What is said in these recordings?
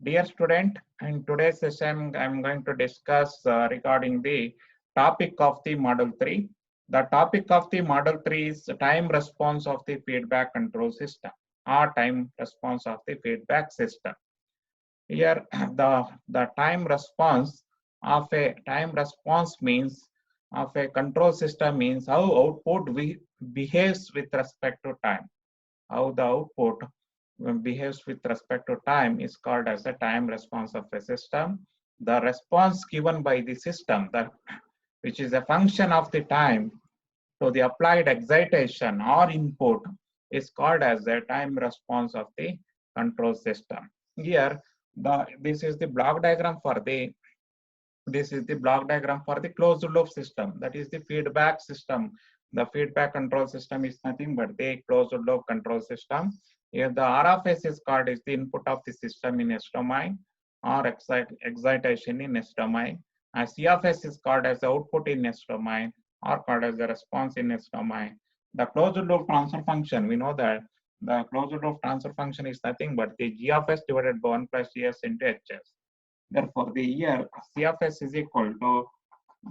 Dear student, in today's session, I'm going to discuss regarding the topic of the Model 3. The topic of the Model 3 is time response of the feedback control system or time response of the feedback system. Here, the time response means of a control system means how output behaves with respect to time. How the output behaves with respect to time is called as a time response of a system. The response given by the system, which is a function of the time to the applied excitation or input, is called as the time response of the control system. Here, this is the block diagram for the closed loop system. That is the feedback system. The feedback control system is nothing but the closed loop control system. Here the R of S is called as the input of the system in S domain or excitation in S domain. And C of S is called as the output in S domain or called as the response in S domain. The closed loop transfer function, we know that the closed loop transfer function is nothing but the G of S divided by 1 plus Gs into Hs. Therefore, the here C of S is equal to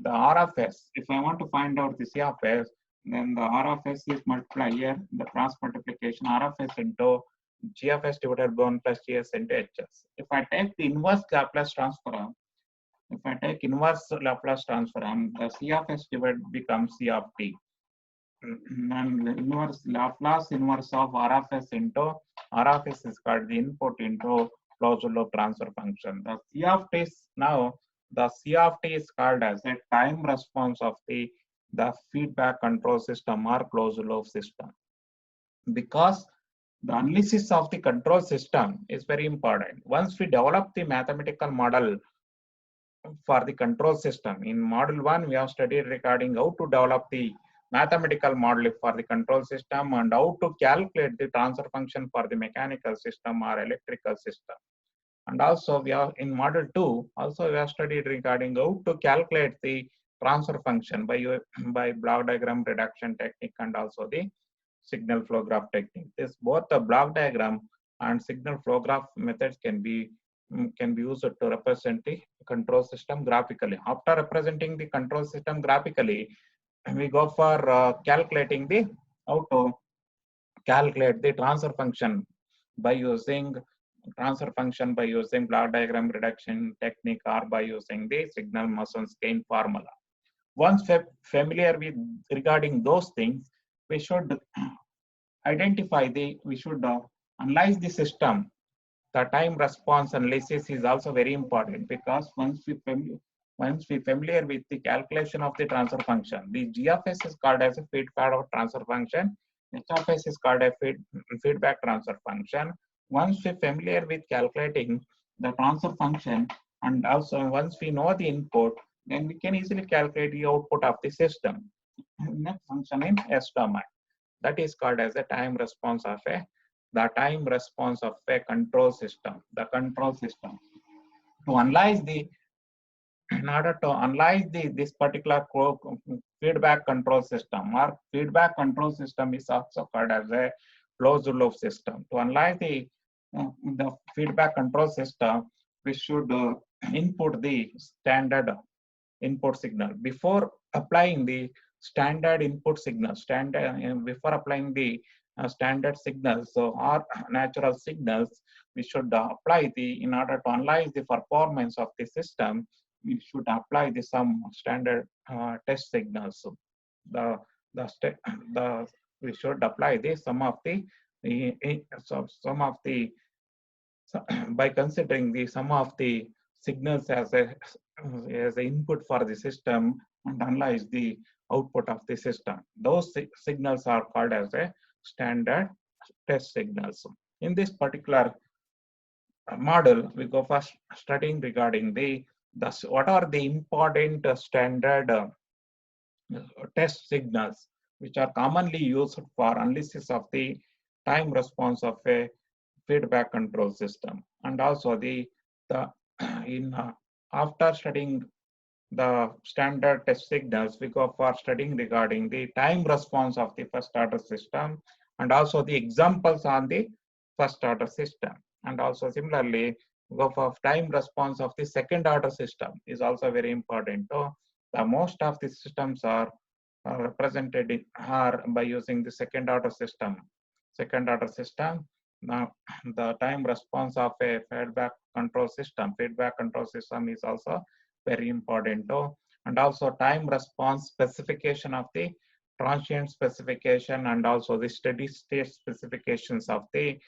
the R of S. If I want to find out the C of S, then the R of S is multiply here, the cross multiplication R of S into G of S divided by 1 plus Gs into Hs. If I take the inverse Laplace transform, the C of S divided becomes C of T. And the Laplace inverse of R of S into R of S is called the input into closed loop transfer function. The C of T is now the C of T is called as a time response of the feedback control system or closed loop system. Because the analysis of the control system is very important. Once we develop the mathematical model for the control system, in model 1 we have studied regarding how to develop the mathematical model for the control system and how to calculate the transfer function for the mechanical system or electrical system. And also we have in model 2, also we have studied regarding how to calculate the transfer function by block diagram reduction technique and also the signal flow graph technique. This both the block diagram and signal flow graph methods can be used to represent the control system graphically. After representing the control system graphically, we go for calculating the how to calculate the transfer function by using block diagram reduction technique or by using the signal Mason's gain formula. Once familiar with regarding those things, we should analyze the system. The time response analysis is also very important because once we familiar with the calculation of the transfer function, the G of S is called as a feedback transfer function, H of S is called a feedback transfer function. Once we familiar with calculating the transfer function and also once we know the input, then we can easily calculate the output of the system. Next function in S domain. That is called as the time response of a control system. The control system. To analyze in order to analyze this particular feedback control system or feedback control system is also called as a closed loop system. To analyze the feedback control system, we should input the standard input signal before applying the standard input signal. Before applying the standard signals or natural signals, we should apply in order to analyze the performance of the system, we should apply some standard test signals. We should apply some of the by considering some of the signals as an input for the system and analyze the output of the system. Those signals are called as a standard test signals. In this particular model, we go first studying regarding what are the important standard test signals which are commonly used for analysis of the time response of a feedback control system. And also after studying the standard test signals, we go for studying regarding the time response of the first order system and also the examples on the first order system. And also similarly, of time response of the second order system is also very important. So the most of the systems are represented by using the second order system. Second order system. Now the time response of a feedback control system is also very important. And also time response specification of the transient specification and also the steady state specifications of the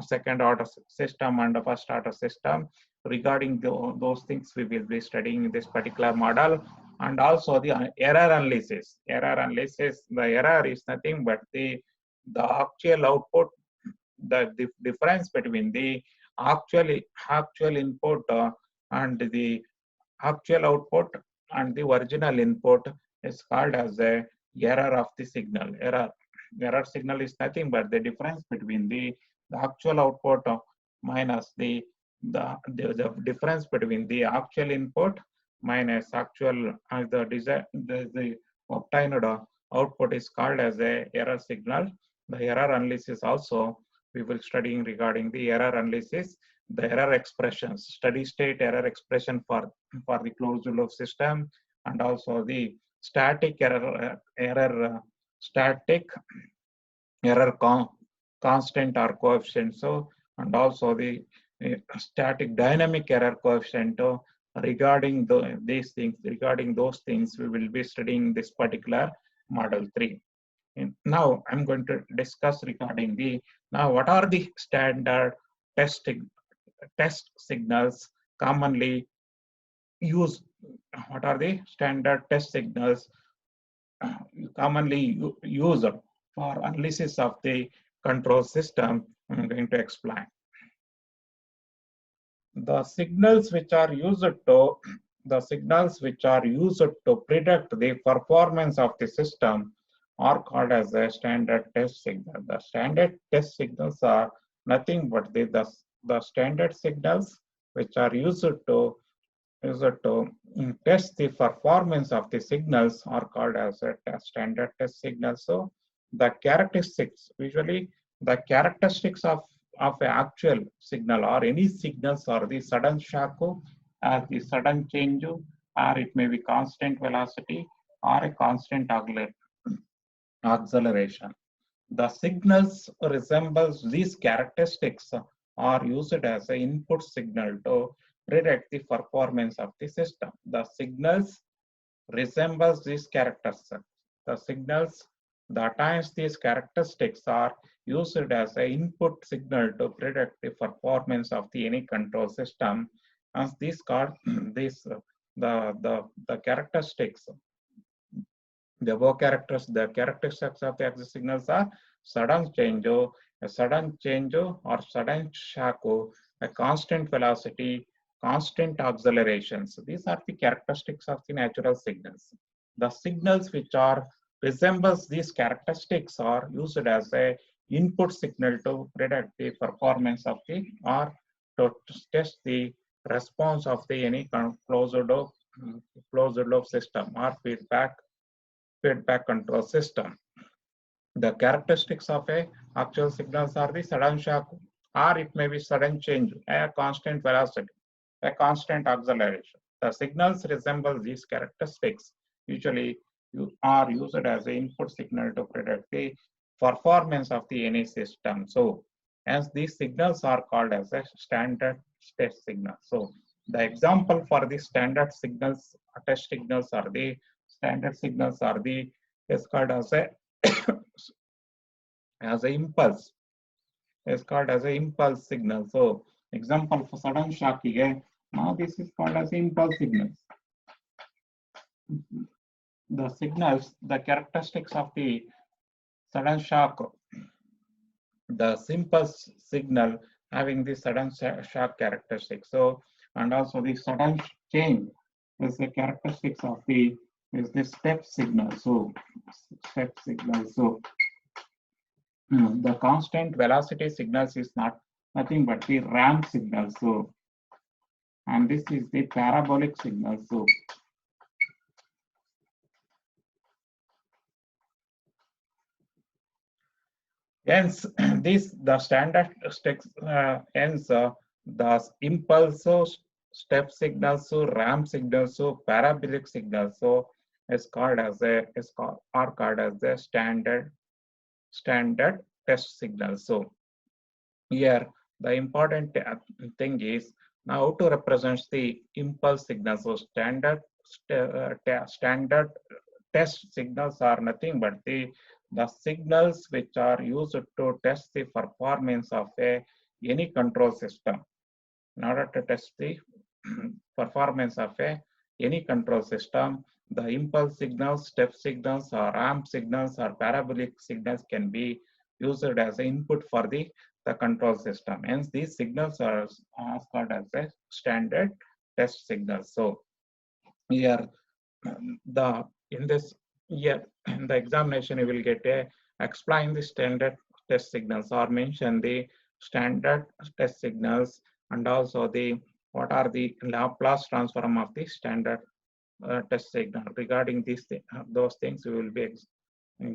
second order system and the first order system. Regarding those things we will be studying in this particular model. And also the error analysis. The error is nothing but the actual output, the difference between the actual input and the actual output and the original input is called as a error of the signal. Error signal is nothing but the difference between the actual output minus the difference between the actual input minus actual the obtained output is called as a error signal. The error analysis also we will studying regarding the error analysis, the error expressions, steady state error expression for the closed loop system, and also the static constant or coefficient. So, and also the static dynamic error coefficient. Regarding those things, we will be studying this particular model 3. And now I'm going to discuss regarding what are the standard test signals commonly used. What are the standard test signals commonly used for analysis of the control system? I'm going to explain. The signals which are used to predict the performance of the system are called as a standard test signal. The standard test signals are nothing but the standard signals which are used to test the performance of the signals are called as a standard test signal. So the characteristics, usually the characteristics of an actual signal or any signals are the sudden shock, as the sudden change, or it may be constant velocity or a constant acceleration. The signals resembles these characteristics are used as an input signal to predict the performance of the system. The signals resembles these characteristics. The times these characteristics are used as an input signal to predict the performance of any control system. As these the characteristics, the characteristics of the axis signals are sudden change, or sudden shock, a constant velocity, constant accelerations. These are the characteristics of the natural signals. The signals which are resembles these characteristics are used as a input signal to predict the performance of the or to test the response of the any closed loop system or feedback control system. The characteristics of a actual signals are the sudden shock, or it may be sudden change, a constant velocity, a constant acceleration. The signals resemble these characteristics. Usually, are used as an input signal to predict the performance of the any system. So, as these signals are called as a standard test signal. So, the example for the standard signals, test signals are the standard signals are the is called as a as an impulse. Is called as an impulse signal. So, example for sudden shock here. Now this is called as impulse signals. The signals, the characteristics of the sudden shock, the simple signal having the sudden shock characteristics. So, and also the sudden change is the characteristics of the step signal. So, step signal. So, the constant velocity signals is nothing but the ramp signal. So, and this is the parabolic signal. So, hence, the standard The impulse step signals, ramp signals, parabolic signals, is called as are called as the standard test signals. So here the important thing is now to represent the impulse signals. So standard test signals are nothing but the signals which are used to test the performance of any control system. In order to test the performance of any control system, the impulse signals, step signals, or ramp signals, or parabolic signals can be used as an input for the control system. Hence, these signals are called as a standard test signals. So here, the in this year in the examination, you will get a explain the standard test signals or mention the standard test signals and also the what are the Laplace transform of the standard test signal. Regarding those things, we will be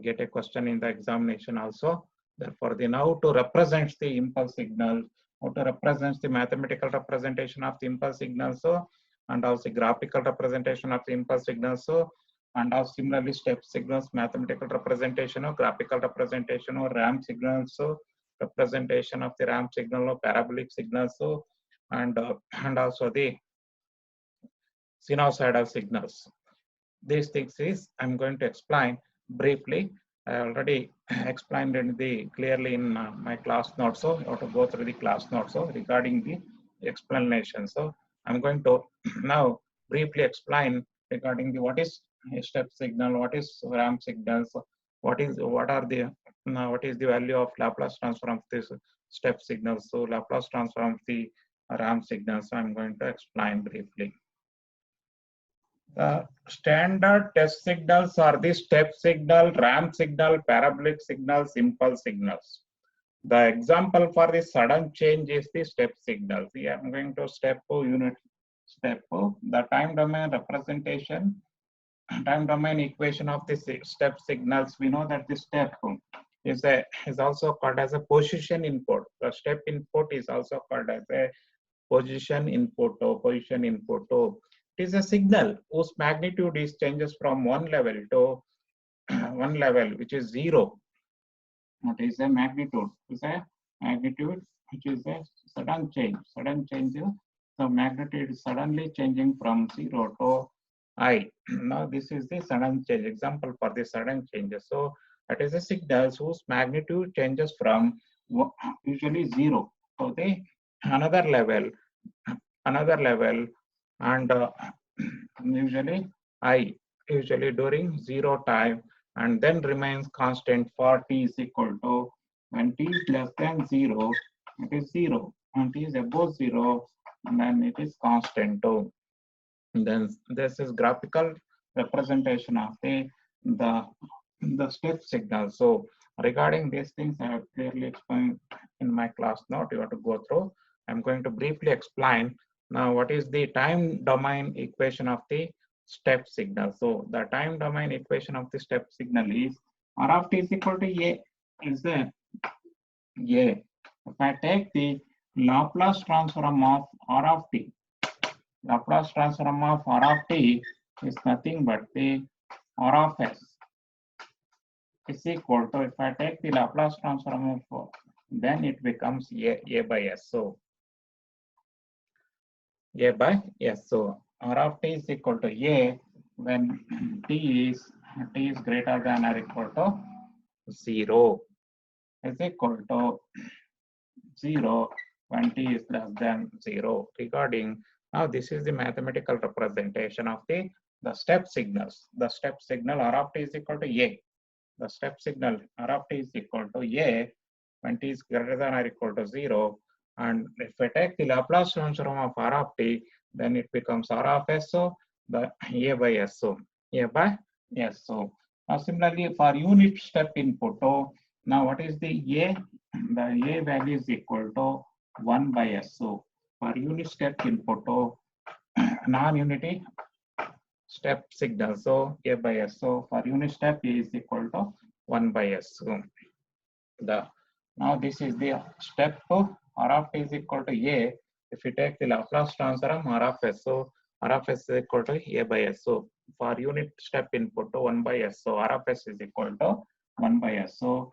get a question in the examination also. Therefore, the now to represent the impulse signal, or to represent the mathematical representation of the impulse signal, so and also graphical representation of the impulse signal, so and also similarly step signals, mathematical representation or graphical representation or ramp signals, so representation of the ramp signal or parabolic signals, so and also the sinusoidal signals. These things is I'm going to explain briefly. I already explained clearly in my class notes, so you have to go through the class notes so regarding the explanation. So I'm going to now briefly explain regarding the what is a step signal, what is ramp signals, what is the value of Laplace transform of this step signals, so Laplace transform of the ramp signals. So I'm going to explain briefly. The standard test signals are the step signal, ramp signal, parabolic signals, impulse signals. The example for the sudden change is the step signal. See, I'm going to step unit step. The time domain representation, time domain equation of the step signals. We know that the step is also called as a position input. The step input is also called as a position input or position input. It is a signal whose magnitude is changes from one level to one level, which is zero. What is a magnitude? It's a magnitude which is a sudden change. Sudden change. The magnitude is suddenly changing from 0 to I. Now this is the sudden change. Example for the sudden changes. So that is a signal whose magnitude changes from usually 0 to the another level and usually during 0 time, and then remains constant for t is equal to when t is less than 0, it is 0, and t is above 0, and then it is constant too. And then this is graphical representation of the step signal. So regarding these things, I have clearly explained in my class note. You have to go through. I'm going to briefly explain now what is the time domain equation of the step signal. So the time domain equation of the step signal is R of t is equal to A. Is there A? If I take the Laplace transform of R of t, Laplace transform of R of t is nothing but the R of s is equal to, if I take the Laplace transform of, then it becomes A by S. So A by S. So R of t is equal to A when t is greater than or equal to 0. Is equal to 0 when t is less than 0. Regarding now, this is the mathematical representation of the step signals. The step signal R of t is equal to A. The step signal R of t is equal to A when t is greater than or equal to 0. And if I take the Laplace transform of R of t, then it becomes R of S, so the A by S. So A by S. So now similarly for unit step input, now what is the A? The A value is equal to 1 by S. So for unit step input, non-unity step signal, so A by S. So for unit step A is equal to 1 by S. So now this is the step R of t is equal to A if you take the Laplace transform R of S, so R of S is equal to A by S. So for unit step input to 1 by S, so R of S is equal to 1 by S. So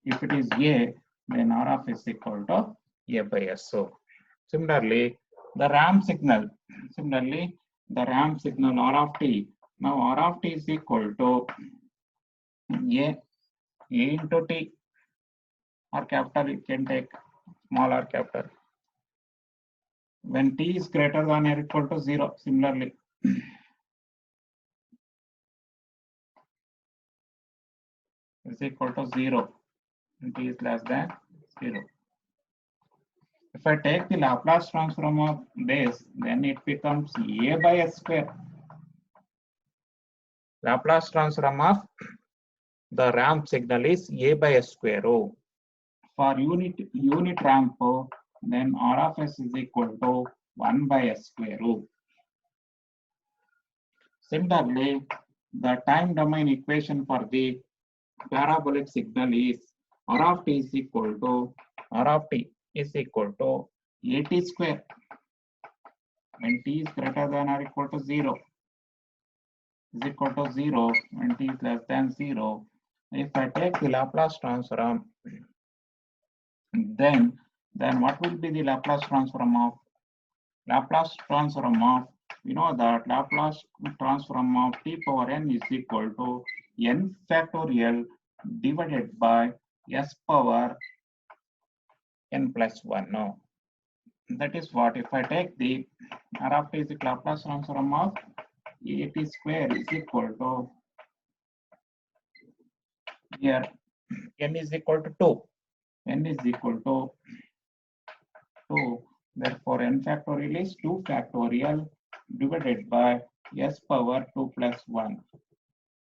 if it is A, then R of S is equal to A by S. So similarly, the ramp signal, R of T. Now R of T is equal to A into T, or capital, you can take small or capital. When T is greater than or equal to 0, similarly. Is equal to 0, and T is less than 0. If I take the Laplace transform of this, then it becomes A by S square. Laplace transform of the ramp signal is A by S square. Oh. For unit ramp, then R of S is equal to 1 by S square. Oh. Similarly, the time domain equation for the parabolic signal is R of T is equal to AT square when T is greater than or equal to 0, is equal to 0 when T is less than 0. If I take the Laplace transform, then what will be the Laplace transform of? We know that Laplace transform of T power n is equal to n factorial divided by S power n plus 1. No. That is what, if I take the R of T is the Laplace transform of AT square is equal to, here n is equal to 2. N is equal to 2. Therefore, n factorial is 2 factorial divided by S power 2 plus 1.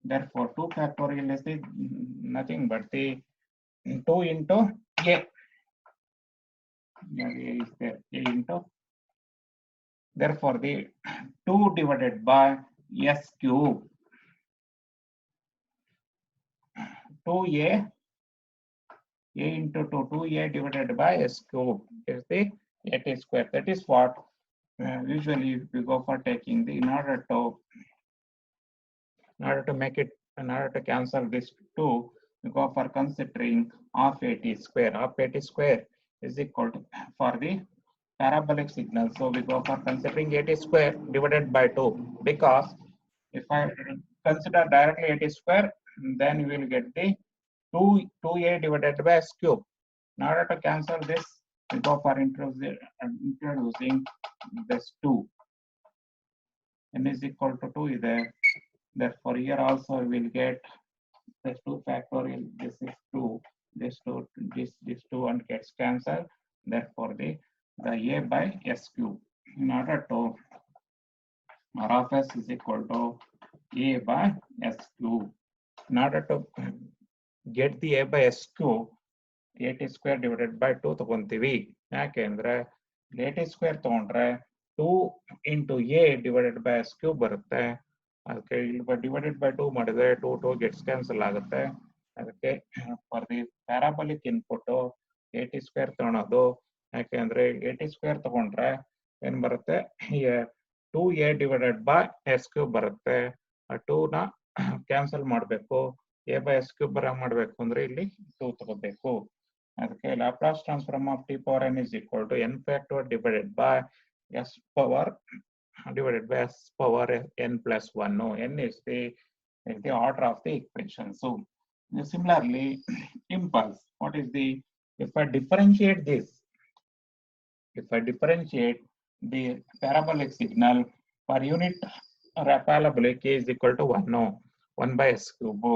Therefore, 2 factorial is nothing but the 2 into A. Here A is there, A into. Therefore, the 2 divided by S cube. 2A into 2A divided by S cube is the AT square. That is what usually we go for taking the, in order to make it, in order to cancel this 2, we go for considering half AT square. Half AT square is equal to, for the parabolic signal, so we go for considering AT square divided by 2, because if I consider directly AT square, then we will get the 2A divided by S cube. In order to cancel this, we go for introducing this 2. N is equal to 2 is there. Therefore, here also we will get this 2 factorial. This is 2. This 2, this 2 and gets cancelled. Therefore, the A by S cube. In order to, R of S is equal to A by S cube. In order to get the A by S cube, AT square divided by 2 ತಗೊಂತೀವಿ. ಯಾಕೆಂದ್ರೆ AT square ತಗೊಂಡ್ರೆ 2 into A divided by S cube ಬರುತ್ತೆ. ಅದಕ್ಕೆ ಇಲ್ಲಿ divided by 2 ಮಾಡಿದ್ರೆ 2 gets cancel ಆಗುತ್ತೆ. ಅದಕ್ಕೆ for the parabolic input AT square ತಗೊಳೋದು. ಯಾಕೆಂದ್ರೆ AT square ತಗೊಂಡ್ರೆ ಏನ್ ಬರುತ್ತೆ, 2A divided by S cube ಬರುತ್ತೆ. ಆ 2 ನ ಕ್ಯಾನ್ಸಲ್ ಮಾಡಬೇಕು. A by S cube ಮಾಡಬೇಕು ಅಂದ್ರೆ ಇಲ್ಲಿ 2 ತಗೋಬೇಕು. ಅದಕ್ಕೆ Laplace transform of T power n is equal to n factor divided by S power n plus 1. No, n is the order of the equation. So similarly, impulse. What is the, if I differentiate this, the parabolic signal per unit parabolic is equal to 1. No, 1 by S cube.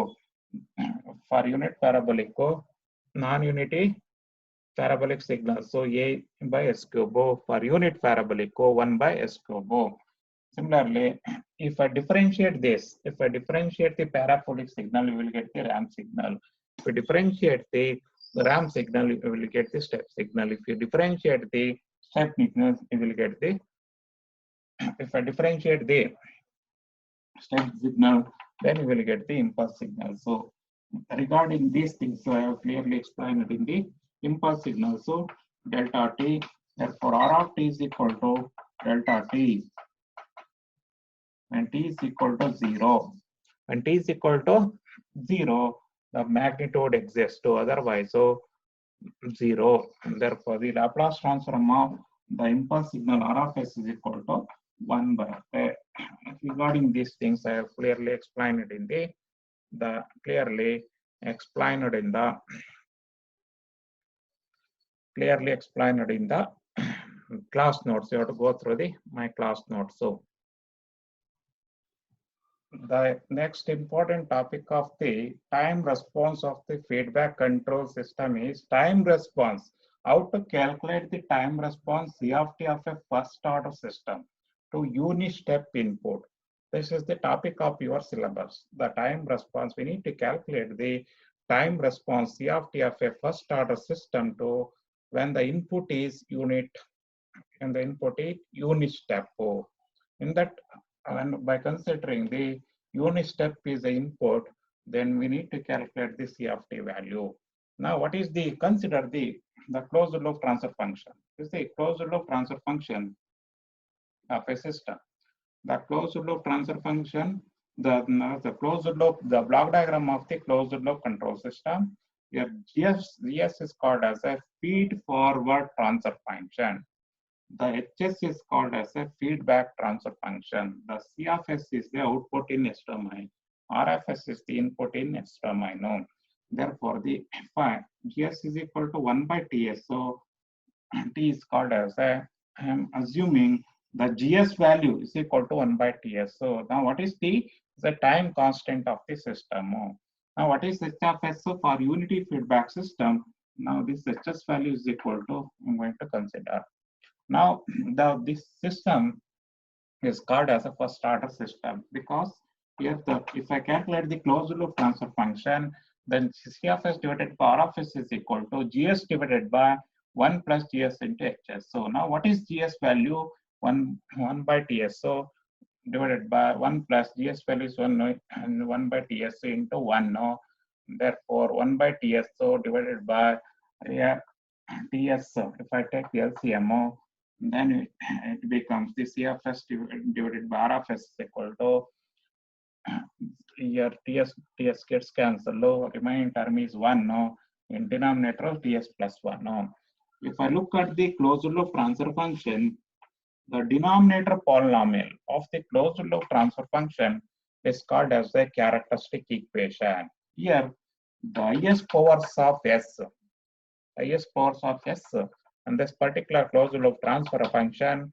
For unit parabolic, non-unity parabolic signal, so A by S cube. For unit parabolic, 1 by S cube. Similarly, if I differentiate this, the parabolic signal, you will get the ramp signal. If you differentiate the ramp signal, you will get the step signal. If you differentiate the step signal, you will get the, if I differentiate the step signal, then you will get the impulse signal. So regarding these things, so I have clearly explained it in the impulse signal. So delta t. Therefore, R of t is equal to delta t when t is equal to 0. When t is equal to 0, the magnitude exists to otherwise, so 0. Therefore, the Laplace transform of the impulse signal R of s is equal to 1 by regarding these things, I have clearly explained it in the clearly explained in the class notes. You have to go through my class notes. So the next important topic of the time response of the feedback control system is time response. How to calculate the time response C of t of a first order system to unit step input. This is the topic of your syllabus. The time response, we need to calculate the time response C of t of a first order system to when the input is unit step. In that, and by considering the unit step is the input, then we need to calculate the C of t value. Now, what is the consider the closed loop transfer function? This is the closed loop transfer function of a system. The closed loop transfer function, the closed loop, the block diagram of the closed loop control system. Here, GS is called as a feed forward transfer function. The HS is called as a feedback transfer function. The C of S is the output in S domain. R of S is the input in S domain. No. Therefore, the GS is equal to 1 by TS. So T is called as a, I am assuming the GS value is equal to 1 by TS. So now what is the time constant of the system? Now what is H of S? So for unity feedback system, now this HS value is equal to, I'm going to consider. Now, this system is called as a first order system because here if I calculate the closed loop transfer function, then C of S divided by R of S is equal to GS divided by 1 plus GS into HS. So now what is GS value? 1 by TS. So divided by 1 plus GS value is 1 and 1 by TS into 1. No, therefore 1 by TS. So divided by TS. If I take the LCM, then it becomes the C of S divided by R of S is equal to here TS gets cancelled. No, remaining term is 1. No, in denominator TS plus 1. No, if I look at the closed loop transfer function, the denominator polynomial of the closed loop transfer function is called as the characteristic equation. Here, the highest powers of S, and this particular closed loop transfer function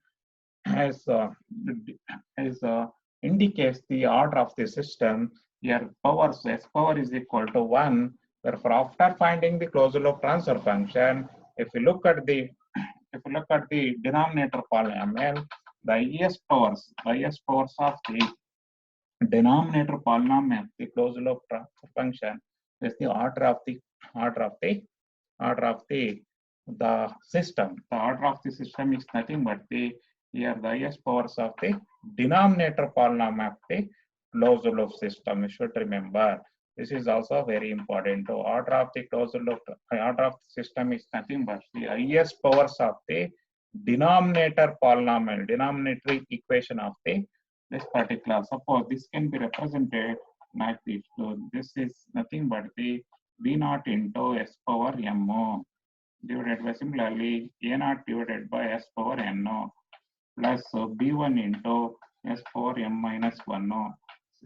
indicates the order of the system. Here, S power is equal to 1. Therefore, after finding the closed loop transfer function, if you look at the denominator polynomial, the highest powers of the denominator polynomial, the closed loop transfer function, is the order of the system. The order of the system is nothing but the highest powers of the denominator polynomial of the closed loop system. You should remember. This is also very important. The order of the closed loop, order of the system is nothing but the highest powers of the denominator polynomial, denominator equation of this particular. Suppose this can be represented like this. So this is nothing but the B naught into S power M divided by similarly A naught divided by S power N plus B1 into S power M minus 1.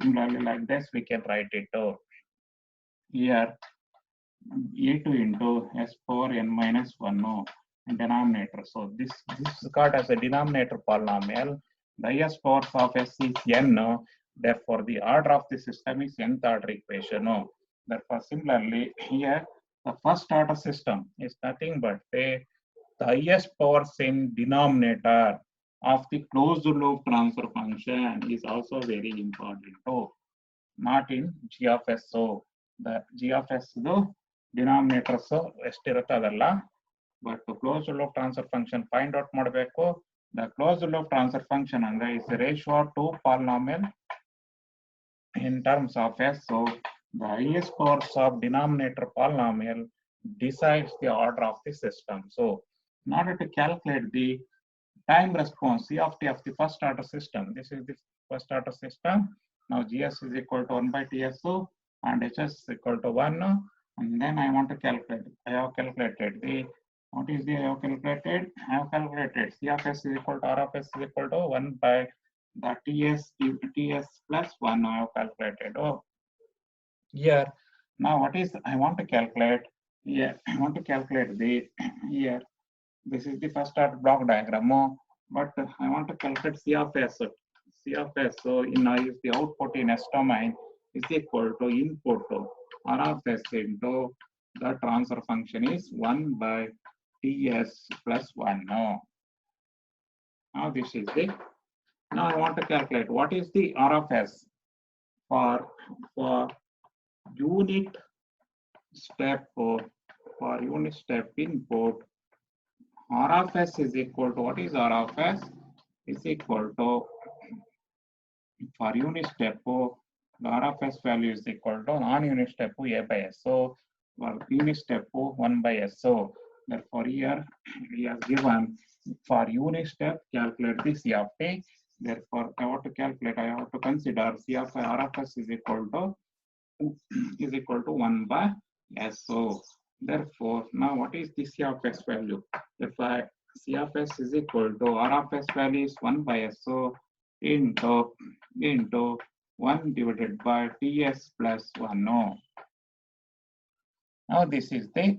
Similarly, like this, we can write it here A2 into S power N minus 1 denominator. So this is called as a denominator polynomial. The highest powers of S is N. Therefore, the order of the system is nth order equation. Therefore, similarly, here the first order system is nothing but the highest powers in denominator of the closed loop transfer function is also very important. Not in G of S. So the G of S denominator so estiratadalla, but the closed loop transfer function find out ಮಾಡಬೇಕು. The closed loop transfer function is the ratio of two polynomial in terms of S. So the highest powers of denominator polynomial decides the order of the system. So in order to calculate the time response C of t of the first order system. This is the first order system. Now GS is equal to 1 by TSO and HS is equal to 1. And then I want to calculate. I have calculated the what is the I have calculated? I have calculated C of S is equal to R of S is equal to 1 by the TS plus 1. I have calculated. Oh, here now what is I want to calculate? Here I want to calculate the here. This is the first order block diagram, but I want to calculate C of S. C of S, so in is the output in S domain is equal to input R of S into the transfer function is 1 by TS plus 1. Now this is the, now I want to calculate what is the R of S for unit step for unit step input. R of S is equal to, what is R of S? Is equal to, for unit step, the R of S value is equal to non-unit step A by S. So, for unit step 1 by S. So, therefore, here we have given for unit step, calculate the C of t. Therefore, I want to calculate, I have to consider C of R of S is equal to 1 by S. So, therefore, now what is the C of S value? If C of S is equal to R of S value is 1 by S, so into 1 divided by TS plus 1. No. Now this is the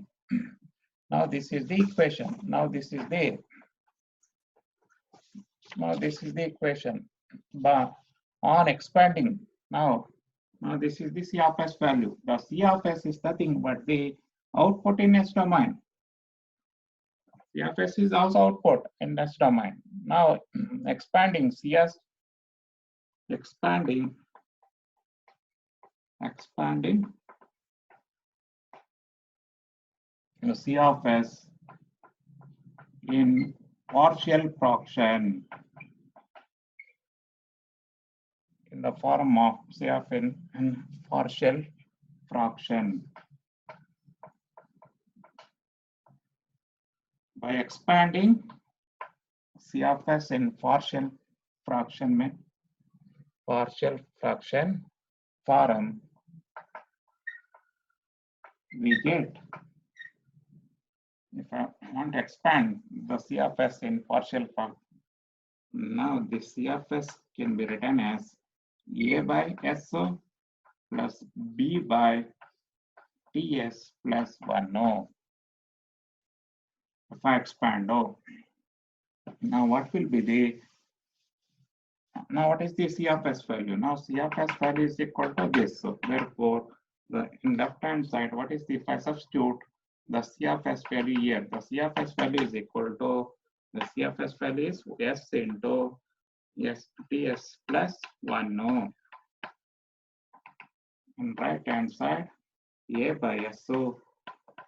equation. Now this is the equation. But on expanding, now this is the C of S value. The C of S is nothing but the output in S domain. C of S is also output in S domain. Now expanding CS, expanding the C of S in partial fraction in the form of C of N in partial fraction. By expanding C of S in partial fraction form, we get, if I want to expand the C of S in partial form, now the C of S can be written as A by SO plus B by TS plus 1. No. If I expand, now what will be the, now what is the C of S value? Now C of S value is equal to this. So therefore, in left hand side, what is the, if I substitute the C of S value here, the C of S value is equal to, the C of S value is S into TS plus 1. No. On right hand side, A by SO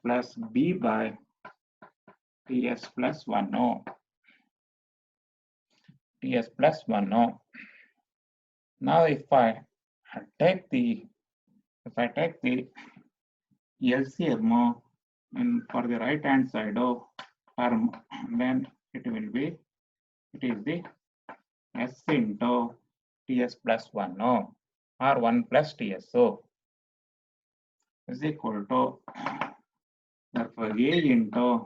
plus B by TS plus 1. No. TS plus 1. No. Now if I take the LCM and for the right hand side of term, then it is the S into TS plus 1. No. Or 1 plus TS. So is equal to, therefore A into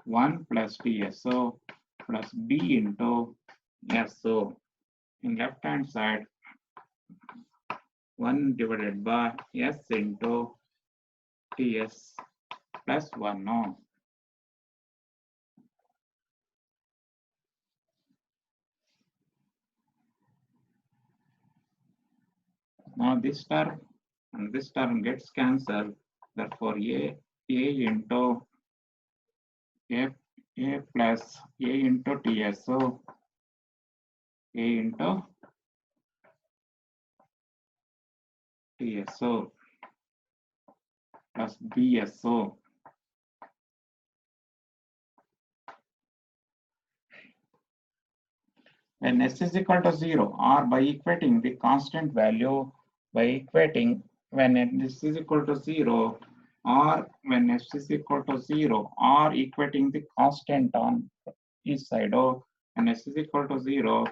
1 plus TSO plus B into SO. In left hand side, 1 divided by S into TS plus 1. No. Now this term and this term gets cancelled. Therefore, A into A plus A into TSO, A into TSO plus BSO. When S is equal to 0, or by equating the constant value, by equating when S is equal to 0, or when s is equal to 0, or equating the constant on each side. Oh, when s is equal to 0,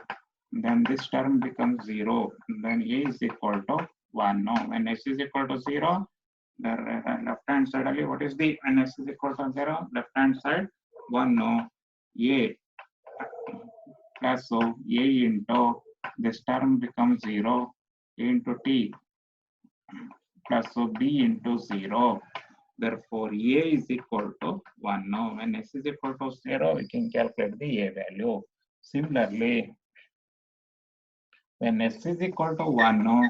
then this term becomes 0. Then a is equal to 1. No, when s is equal to 0, the left hand side only, what is the when s is equal to 0? Left hand side 1. No, a plus so a into this term becomes 0 into t plus so b into 0. Therefore, a is equal to 1. Now, when s is equal to 0, we can calculate the a value. Similarly, when s is equal to 1, no,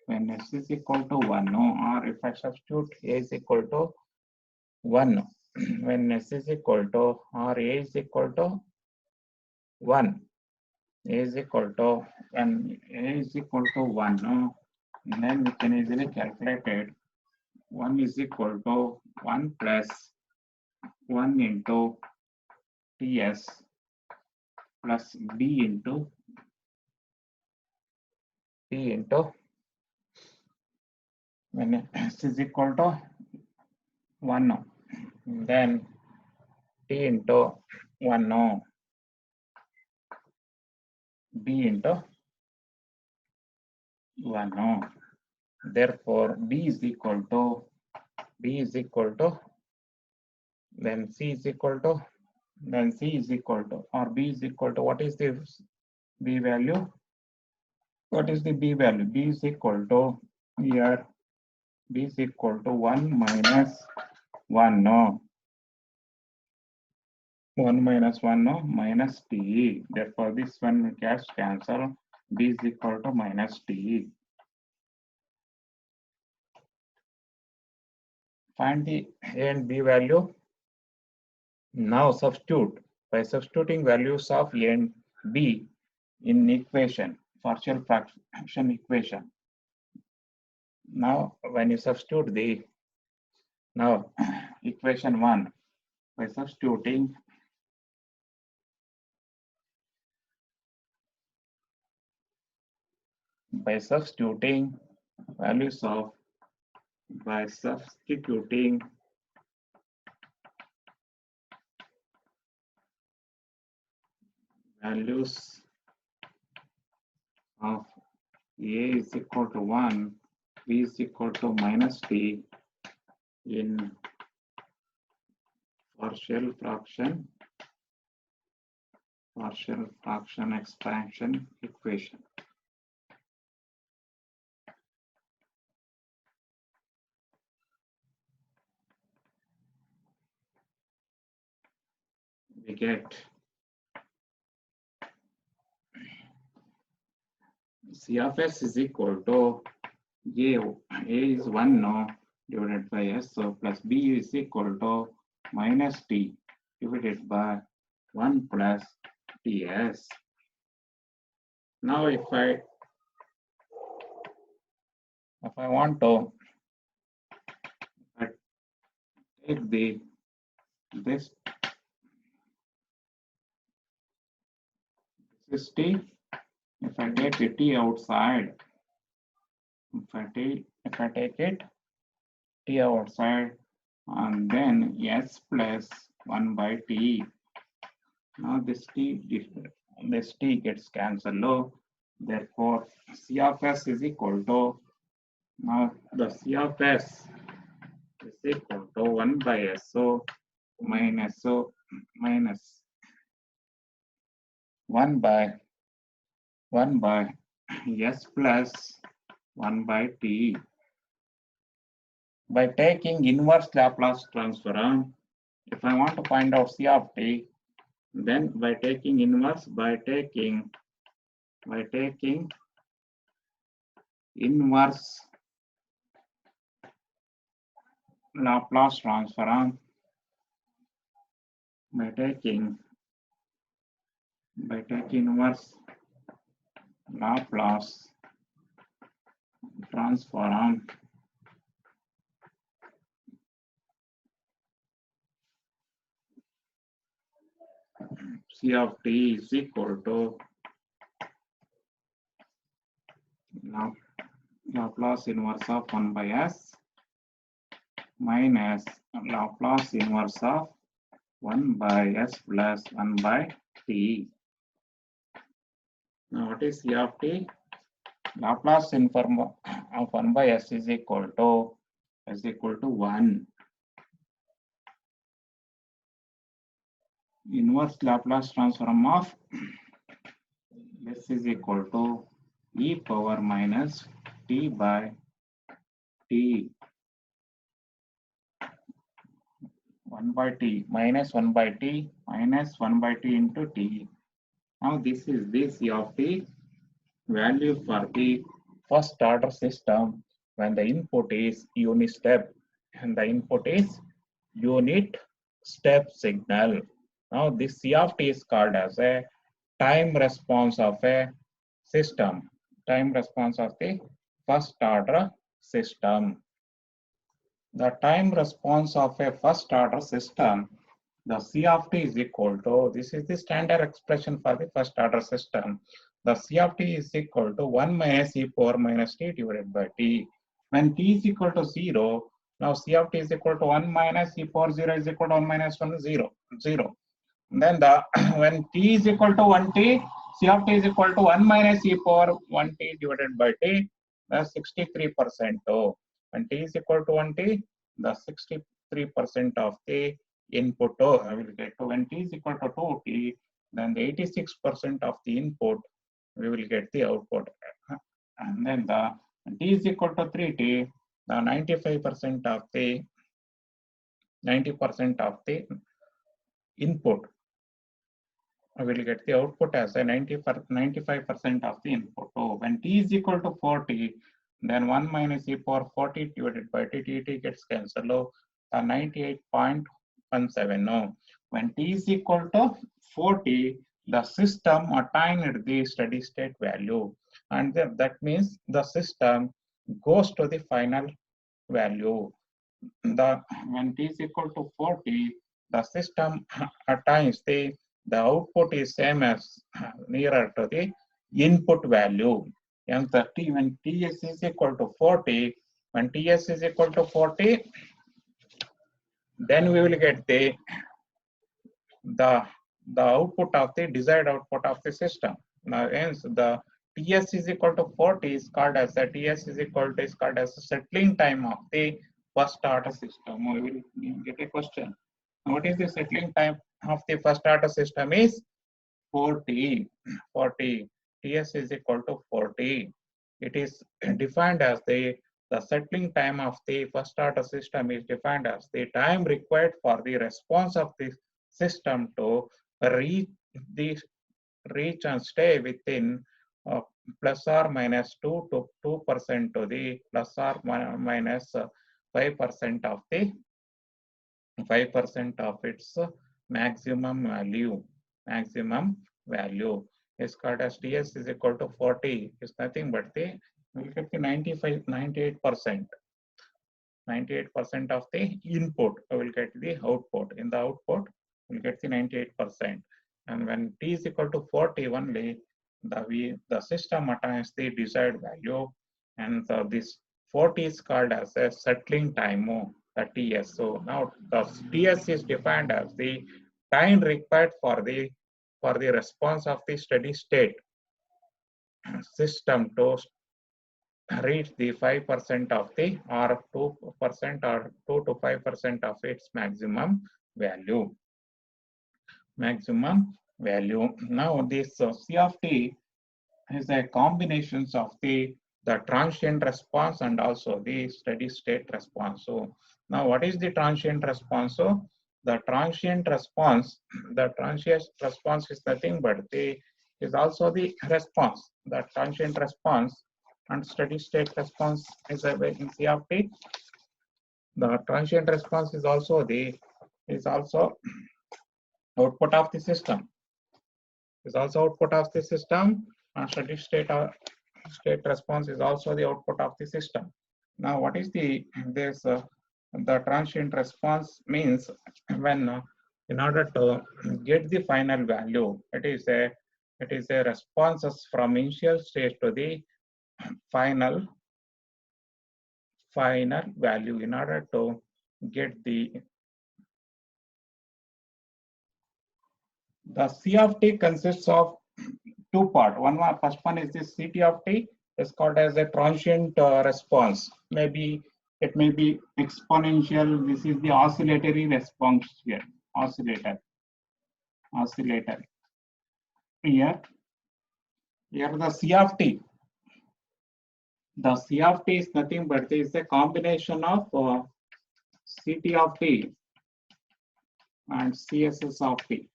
when s is equal to 1, no, or if I substitute a is equal to 1, when s is equal to, or a is equal to 1, a is equal to, when a is equal to 1, no, then we can easily calculate it. 1 is equal to 1 plus 1 into ts plus b into p into, when s is equal to 1, then t into 1, no, b into 1, no. Therefore, b is equal to, then c is equal to, then c is equal to, or b is equal to, what is the b value? What is the b value? B is equal to, here, b is equal to 1 minus 1, no. 1 minus 1, no, minus t. Therefore, this one gets cancelled. B is equal to minus t. Find the a and b value. Now substitute. By substituting values of a and b in equation, partial fraction equation. Now, when you substitute the, now equation 1, by substituting values of, by substituting values of a is equal to 1, b is equal to minus t in partial fraction expansion equation. We get C of s is equal to a is 1, no, divided by s, so plus b is equal to minus t divided by 1 plus ts. Now if I want to take this is t, if I take the t outside, if I take it t outside, and then s plus 1 by t. Now this t gets cancelled. No, therefore C of s is equal to, now the C of s is equal to 1 by s, so minus 1 by s plus 1 by t. By taking inverse Laplace transform, if I want to find out C of t, then by taking inverse, by taking inverse Laplace transform, by taking inverse Laplace transform, C of t is equal to Laplace inverse of 1 by s minus Laplace inverse of 1 by s plus 1 by t. Now what is C of t? Laplace of 1 by s is equal to 1. Inverse Laplace transform of s is equal to e power minus t by t. 1 by t minus 1 by t minus 1 by t into t. Now this is the C of t value for the first order system when the input is unit step and the input is unit step signal. Now this C of t is called as a time response of a system, time response of the first order system. The time response of a first order system, the C of t is equal to, this is the standard expression for the first order system. The C of t is equal to 1 minus e power minus t divided by t. When t is equal to 0, now C of t is equal to 1 minus e power 0 is equal to 1 minus 1, 0. Then the when t is equal to 1t, C of t is equal to 1 minus e power 1t divided by t, that's 63%. So when t is equal to 1t, the 63% of the input I will get to. When t is equal to 2t, then the 86% of the input we will get the output. And then the when t is equal to 3t, the 90% of the input I will get the output as a 95% of the input. So when t is equal to 40, then 1 minus e power 40 divided by t gets cancelled. So 98.17. No, when t is equal to 40, the system attained the steady state value, and that means the system goes to the final value. When t is equal to 40, the system attains the output is same as nearer to the input value. And when ts is equal to 40, when ts is equal to 40, then we will get the output of the desired output of the system. Now, hence the ts is equal to 40 is called as a settling time of the first order system. We will get a question. What is the settling time of the first order system is 40. Ts is equal to 40. It is defined as the settling time of the first order system is defined as the time required for the response of the system to reach and stay within plus or minus 2% to the plus or minus 5% of the 5% of its maximum value. Is called as ts is equal to 40 is nothing but the we get the 98% of the input. I will get the output. In the output, we'll get the 98%. And when t is equal to 40 only, the system attains the desired value, and this 40 is called as a settling time, the ts. So now the ts is defined as the time required for the response of the steady state system to reach the 5% of the or 2% or 2 to 5% of its maximum value. Now this C of t is a combination of the transient response and also the steady state response. So now what is the transient response? So the transient response is nothing but is also the response. The transient response and steady state response is a in C of t. The transient response is also output of the system. And steady state response is also the output of the system. Now, what is the transient response means when in order to get the final value, it is a responses from initial state to the final value. In order to get the C of t consists of two parts. First one is the Ct of t is called as a transient response. Maybe it may be exponential. This is the oscillatory response here. Oscillator. Here the C of t. The C of t is nothing but is a combination of Ct of t and CSS of t.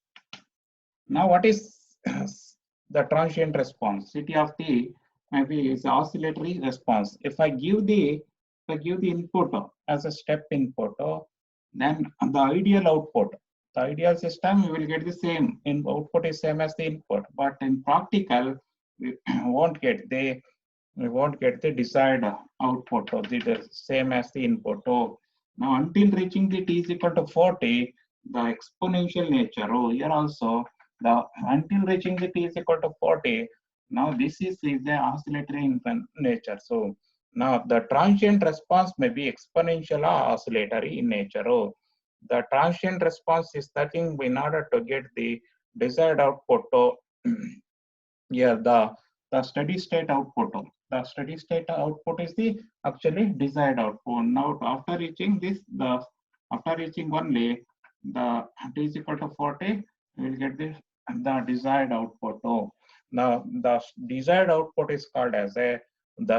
Now, what is the transient response? Ct of t maybe is oscillatory response. If I give the input as a step input, then the ideal output, the ideal system, we will get the same. Output is same as the input, but in practical, we won't get the desired output or the same as the input. Oh, now until reaching the t is equal to 40, the exponential nature. Oh, here also the until reaching the t is equal to 40. Now this is the oscillatory in nature. So now the transient response may be exponential or oscillatory in nature. Oh, the transient response is nothing in order to get the desired output. Oh, yeah, the steady state output. The steady state output is the actually desired output. Now after reaching this, after reaching only the t is equal to 40, we will get the desired output. Oh, now the desired output is called as the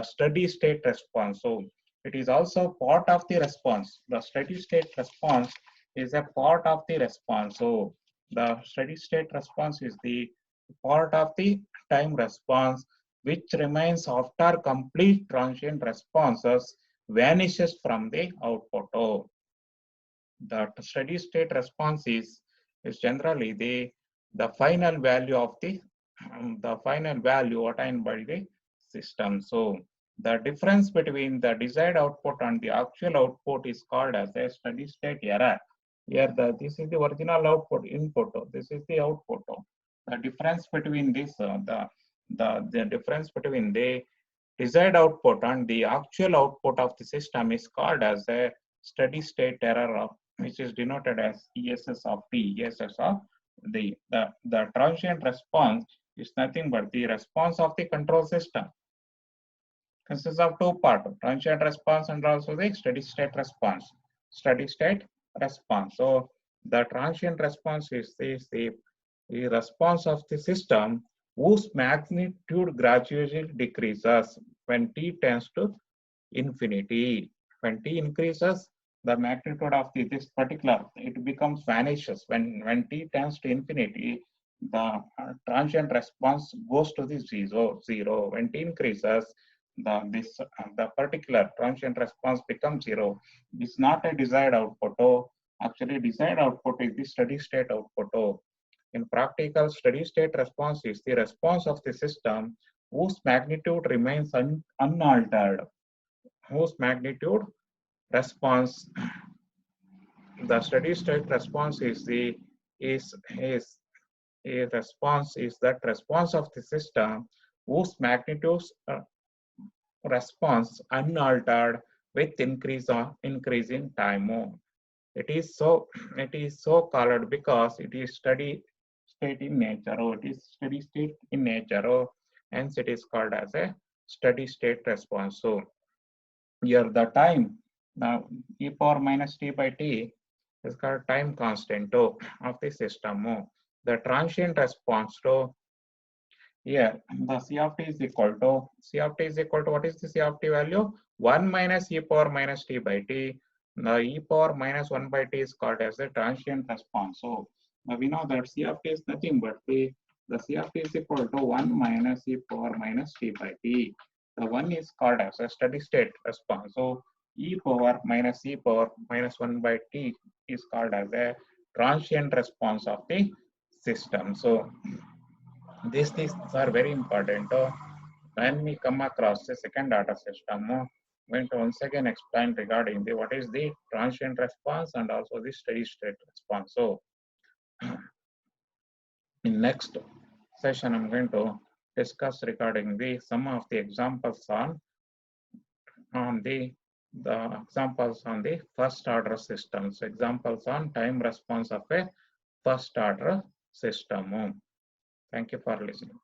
steady state response. So it is also part of the response. The steady state response is a part of the response. So the steady state response is the part of the time response which remains after complete transient responses vanishes from the output. Oh, the steady state response is generally the final value of the final value attained by the system. So the difference between the desired output and the actual output is called as a steady state error. Here this is the original output input. This is the output. The difference between this the difference between the desired output and the actual output of the system is called as a steady state error of, which is denoted as ESS of t. ESS of the transient response is nothing but the response of the control system. Consists of two parts, transient response and also the steady state response. Steady state response. So the transient response is the response of the system whose magnitude gradually decreases when t tends to infinity. When t increases, the magnitude of this particular, it becomes vanishes. When t tends to infinity, the transient response goes to the zero. When t increases, the particular transient response becomes zero. It's not a desired output. Oh, actually, desired output is the steady state output. Oh, in practical, steady state response is the response of the system whose magnitude remains unaltered. Whose magnitude response, the steady state response is a response is that response of the system whose magnitude response unaltered with increase in time. It is so colored because it is steady state in nature. Oh, it is steady state in nature. Oh, hence it is called as a steady state response. So here the time now e power minus t by t is called time constant of the system. Oh, the transient response to here the C of t is equal to what is the C of t value? 1 minus e power minus t by t. The e power minus 1 by t is called as the transient response. So we know that C of t is nothing but the C of t is equal to 1 minus e power minus t by t. The one is called as a steady state response. So e power minus 1 by t is called as a transient response of the system. So these things are very important. When we come across the second order system, I'm going to once again explain regarding what is the transient response and also the steady state response. So in next session, I'm going to discuss regarding some of the examples on the the examples on the first order systems, examples on time response of a first order system. Thank you for listening.